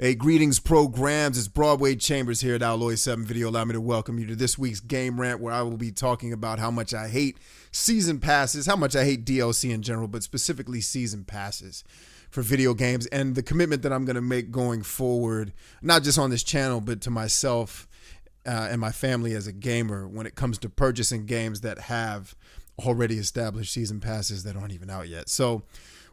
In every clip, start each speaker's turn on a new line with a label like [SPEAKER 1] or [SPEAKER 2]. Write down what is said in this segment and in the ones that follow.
[SPEAKER 1] Hey, greetings, programs. It's Broadway Chambers here at Alloy 7 Video. Allow me to welcome you to this week's Game Rant, where I will be talking about how much I hate season passes, how much I hate DLC in general, but specifically season passes for video games, and the commitment that I'm going to make going forward, not just on this channel, but to myself and my family as a gamer when it comes to purchasing games that have already established season passes that aren't even out yet. So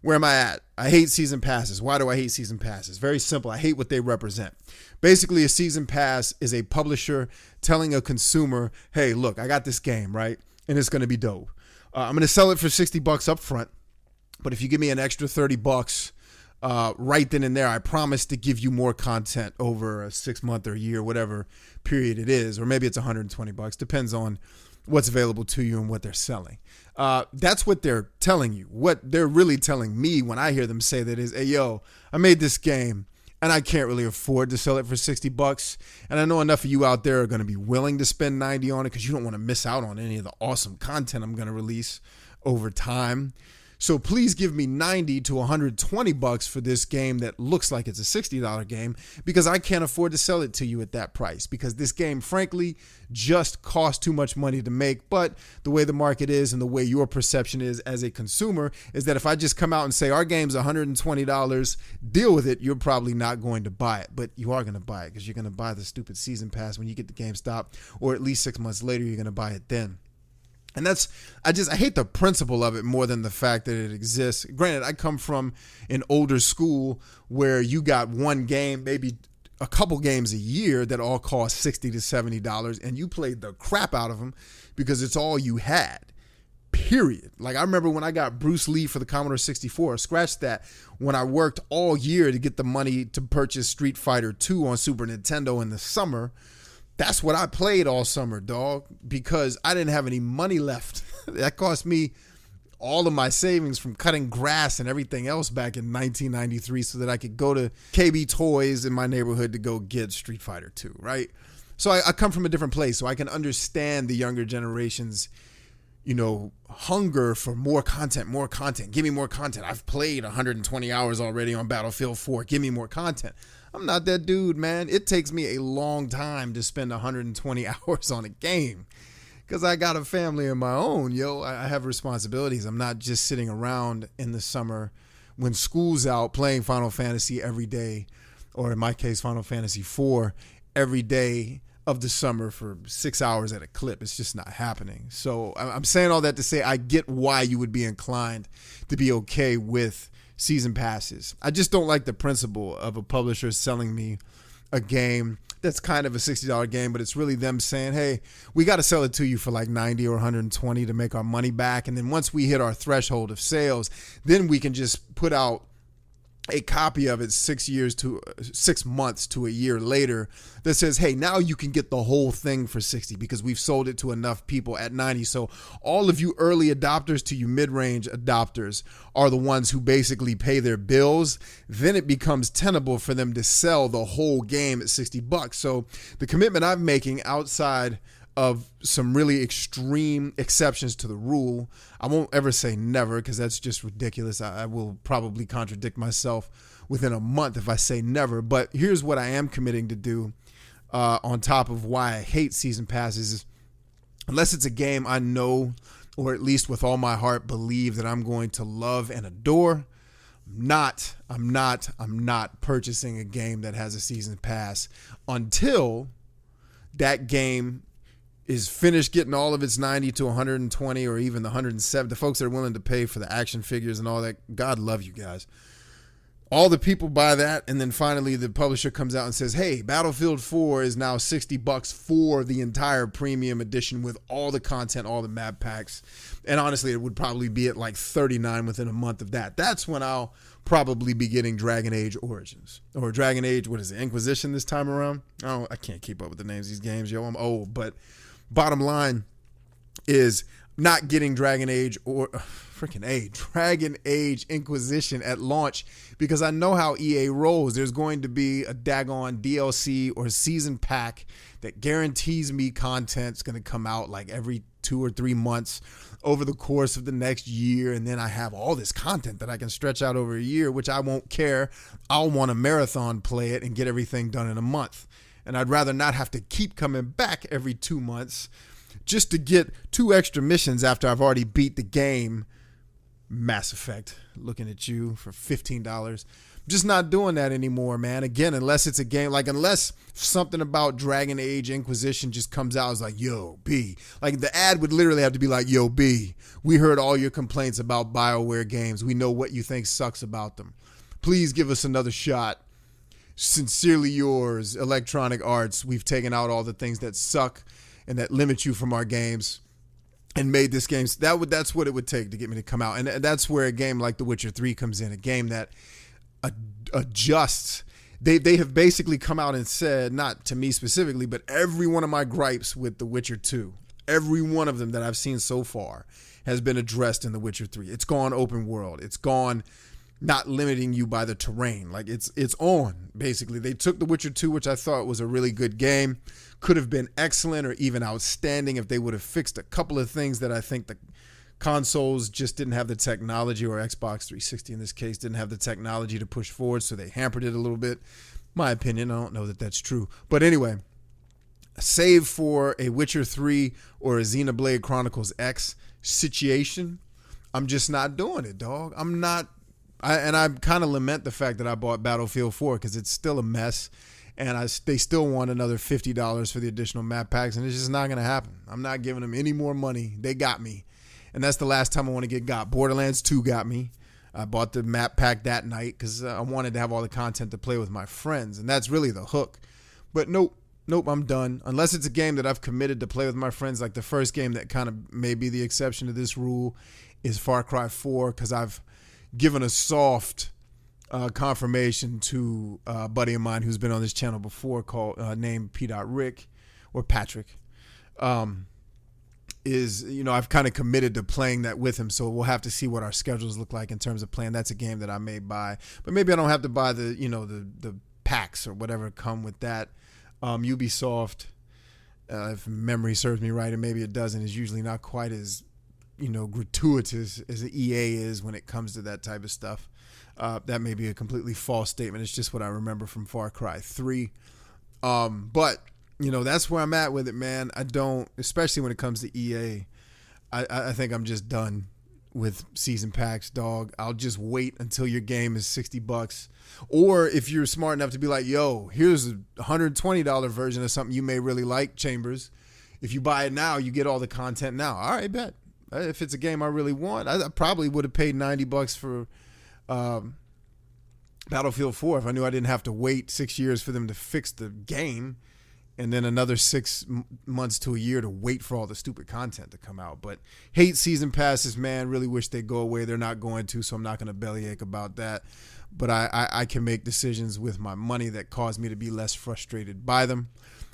[SPEAKER 1] where am I at? I hate season passes. Why do I hate season passes? Very simple. I hate what they represent. Basically, a season pass is a publisher telling a consumer, hey, look, I got this game, right? And it's going to be dope. I'm going to sell it for $60 up front. But if you give me an extra $30 right then and there, I promise to give you more content over a 6 month or a year, whatever period it is. Or maybe it's $120. Depends on what's available to you and what they're selling. That's what they're telling you. What they're really telling me when I hear them say that is, hey, yo, I made this game and I can't really afford to sell it for $60. And I know enough of you out there are going to be willing to spend $90 on it because you don't want to miss out on any of the awesome content I'm going to release over time. So please give me $90 to $120 for this game that looks like it's a $60 game, because I can't afford to sell it to you at that price, because this game, frankly, just costs too much money to make. But the way the market is and the way your perception is as a consumer is that if I just come out and say our game's $120, deal with it, you're probably not going to buy it. But you are going to buy it because you're going to buy the stupid season pass when you get the GameStop, or at least 6 months later, you're going to buy it then. And I hate the principle of it more than the fact that it exists. Granted, I come from an older school where you got one game, maybe a couple games a year that all cost $60 to $70, and you played the crap out of them because it's all you had, period. Like, I remember when I got Bruce Lee for the Commodore 64, scratch that, when I worked all year to get the money to purchase Street Fighter 2 on Super Nintendo in the summer. That's what I played all summer, dog, because I didn't have any money left. That cost me all of my savings from cutting grass and everything else back in 1993 so that I could go to KB Toys in my neighborhood to go get Street Fighter 2, right? So I come from a different place, so I can understand the younger generation's, hunger for more content. Give me more content. I've played 120 hours already on Battlefield 4. Give me more content. I'm not that dude, man. It takes me a long time to spend 120 hours on a game because I got a family of my own, yo. I have responsibilities. I'm not just sitting around in the summer when school's out playing Final Fantasy every day, or in my case, Final Fantasy 4 every day of the summer for 6 hours at a clip. It's just not happening. So I'm saying all that to say I get why you would be inclined to be okay with season passes. I just don't like the principle of a publisher selling me a game that's kind of a $60 game, but it's really them saying, hey, we got to sell it to you for like $90 or $120 to make our money back. And then once we hit our threshold of sales, then we can just put out a copy of it 6 months to a year later that says, hey, now you can get the whole thing for $60 because we've sold it to enough people at $90. So all of you early adopters to you mid-range adopters are the ones who basically pay their bills. Then it becomes tenable for them to sell the whole game at $60. So the commitment I'm making, outside of some really extreme exceptions to the rule, I won't ever say never because that's just ridiculous. I will probably contradict myself within a month if I say never. But here's what I am committing to do on top of why I hate season passes is, unless it's a game I know, or at least with all my heart believe that I'm going to love and adore, I'm not purchasing a game that has a season pass until that game is finished getting all of its 90 to 120 or even the 107. The folks that are willing to pay for the action figures and all that, God love you guys. All the people buy that, and then finally the publisher comes out and says, hey, Battlefield 4 is now $60 for the entire premium edition with all the content, all the map packs. And honestly, it would probably be at like $39 within a month of that. That's when I'll probably be getting Dragon Age Origins, or Dragon Age, what is it, Inquisition this time around? I can't keep up with the names of these games, yo. I'm old, but bottom line is not getting Dragon Age Dragon Age Inquisition at launch, because I know how EA rolls. There's going to be a daggone DLC or season pack that guarantees me content's going to come out like every 2 or 3 months over the course of the next year. And then I have all this content that I can stretch out over a year, which I won't care. I'll want to marathon play it and get everything done in a month. And I'd rather not have to keep coming back every 2 months just to get 2 extra missions after I've already beat the game. Mass Effect, looking at you for $15. Just not doing that anymore, man. Again, unless it's a game, like unless something about Dragon Age Inquisition just comes out, it's like, yo, B. Like the ad would literally have to be like, yo, B, we heard all your complaints about BioWare games. We know what you think sucks about them. Please give us another shot. Sincerely yours, Electronic Arts. We've taken out all the things that suck and that limit you from our games and made this game. That's what it would take to get me to come out. And that's where a game like The Witcher 3 comes in, a game that adjusts. They have basically come out and said, not to me specifically, but every one of my gripes with The Witcher 2, every one of them that I've seen so far has been addressed in The Witcher 3. It's gone open world. It's gone not limiting you by the terrain. Like it's on, basically. They took The Witcher 2, which I thought was a really good game, could have been excellent or even outstanding if they would have fixed a couple of things that I think the consoles just didn't have the technology, or Xbox 360 in this case didn't have the technology to push forward, so they hampered it a little bit. My opinion, I don't know that that's true. But anyway, save for a Witcher 3 or a Xenoblade Chronicles X situation, I'm just not doing it, dog. I'm not. I kind of lament the fact that I bought Battlefield 4 because it's still a mess, and they still want another $50 for the additional map packs, and it's just not going to happen. I'm not giving them any more money. They got me, and that's the last time I want to get got. Borderlands 2 got me. I bought the map pack that night because I wanted to have all the content to play with my friends, and that's really the hook. But nope, I'm done. Unless it's a game that I've committed to play with my friends, like the first game that kind of may be the exception to this rule is Far Cry 4, because I've given a soft confirmation to a buddy of mine who's been on this channel before, named P.Rick or Patrick. I've kind of committed to playing that with him, so we'll have to see what our schedules look like in terms of playing. That's a game that I may buy, but maybe I don't have to buy the packs or whatever come with that. Ubisoft, if memory serves me right, and maybe it doesn't, is usually not quite as gratuitous as the EA is when it comes to that type of stuff. That may be a completely false statement. It's just what I remember from Far Cry 3. But that's where I'm at with it, man. I don't, especially when it comes to EA, I think I'm just done with season packs, dog. I'll just wait until your game is $60. Or if you're smart enough to be like, yo, here's a $120 version of something you may really like, Chambers. If you buy it now, you get all the content now. All right, bet. If it's a game I really want, I probably would have paid $90 for Battlefield 4 if I knew I didn't have to wait 6 years for them to fix the game, and then another 6 months to a year to wait for all the stupid content to come out. But hate season passes, man. Really wish they'd go away. They're not going to, so I'm not going to bellyache about that. But I can make decisions with my money that cause me to be less frustrated by them,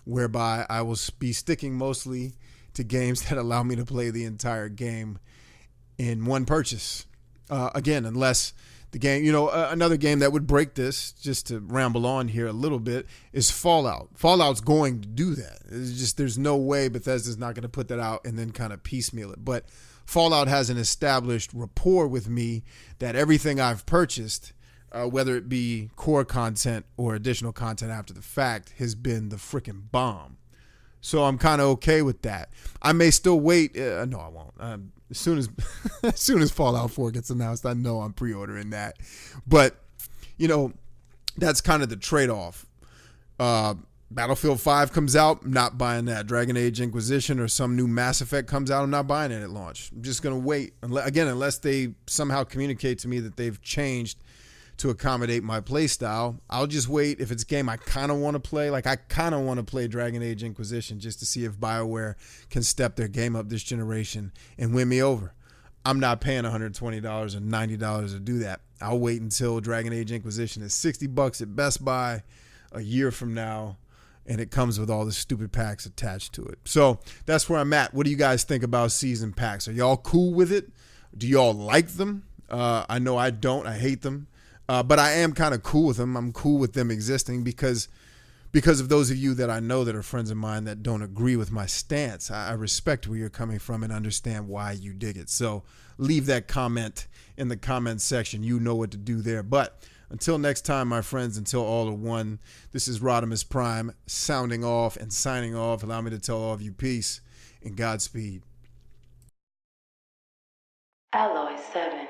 [SPEAKER 1] whereby I will be sticking mostly to games that allow me to play the entire game in one purchase. Again, unless the game, another game that would break this, just to ramble on here a little bit, is Fallout. Fallout's going to do that. It's just, there's no way Bethesda's not going to put that out and then kind of piecemeal it. But Fallout has an established rapport with me that everything I've purchased, whether it be core content or additional content after the fact, has been the freaking bomb. So I'm kind of okay with that. I may still wait. No, I won't. As soon as Fallout 4 gets announced, I know I'm pre-ordering that. But, that's kind of the trade-off. Battlefield 5 comes out, I'm not buying that. Dragon Age Inquisition or some new Mass Effect comes out, I'm not buying it at launch. I'm just going to wait. Unless they somehow communicate to me that they've changed to accommodate my play style, I'll just wait. If it's a game I kind of want to play, like I kind of want to play Dragon Age Inquisition just to see if BioWare can step their game up this generation and win me over. I'm not paying $120 or $90 to do that. I'll wait until Dragon Age Inquisition is $60 at Best Buy a year from now, and it comes with all the stupid packs attached to it. So that's where I'm at. What do you guys think about season packs? Are y'all cool with it? Do y'all like them? I know I don't. I hate them. But I am kind of cool with them. I'm cool with them existing because of those of you that I know that are friends of mine that don't agree with my stance. I respect where you're coming from and understand why you dig it. So leave that comment in the comment section. You know what to do there. But until next time, my friends, until all are one, this is Rodimus Prime sounding off and signing off. Allow me to tell all of you peace and Godspeed.
[SPEAKER 2] Alloy 7.